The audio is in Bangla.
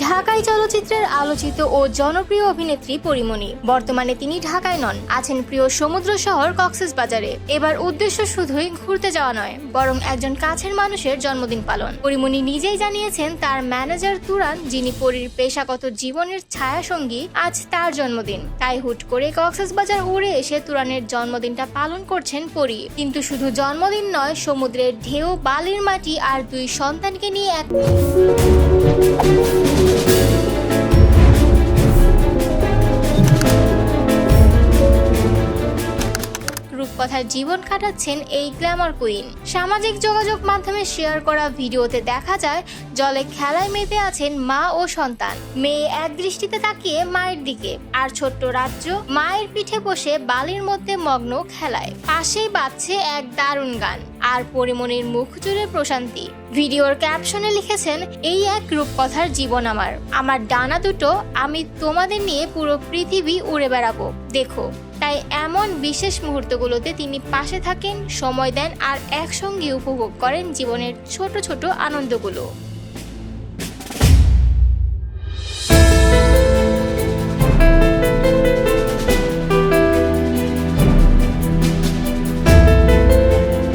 ঢাকাই চলচ্চিত্রের আলোচিত ও জনপ্রিয় অভিনেত্রী পরীমণি। বর্তমানে তিনি ঢাকায় নন, আছেন প্রিয় সমুদ্র শহর কক্সবাজারে। এবার উদ্দেশ্য শুধুই ঘুরতে যাওয়া নয়, বরং একজন কাছের মানুষের জন্মদিন পালন। পরীমণি নিজেই জানিয়েছেন তার ম্যানেজার তুরান, যিনি পরীর পেশাগত জীবনের ছায়াসঙ্গী, আজ তার জন্মদিন। তাই হুট করে কক্সবাজার উড়ে এসে তুরানের জন্মদিনটা পালন করছেন পরী। কিন্তু শুধু জন্মদিন নয়, সমুদ্রের ঢেউ, বালির মাটি আর 2 সন্তানকে নিয়ে এক রূপকথার জীবন কাটাচ্ছেন এই গ্ল্যামার কুইন। সামাজিক যোগাযোগ মাধ্যমে শেয়ার করা ভিডিওতে দেখা যায় জলে খেলায় মেতে আছেন মা ও সন্তান। মেয়ে এক দৃষ্টিতে তাকিয়ে মায়ের দিকে, আর ছোট্ট রাজ্য মায়ের পিঠে বসে বালির মধ্যে মগ্ন খেলায়। পাশেই বাজছে এক দারুণ গান, আর পরীমণির মুখ জুড়ে প্রশান্তি। ভিডিওর ক্যাপশনে লিখেছেন, এই এক রূপকথার জীবন আমার ডানা দুটো, আমি তোমাদের নিয়ে পুরো পৃথিবী উড়ে বেড়াবো, দেখো। তাই এমন বিশেষ মুহূর্তগুলোতে তিনি পাশে থাকেন, সময় দেন আর একসঙ্গে উপভোগ করেন জীবনের ছোট ছোট আনন্দগুলো।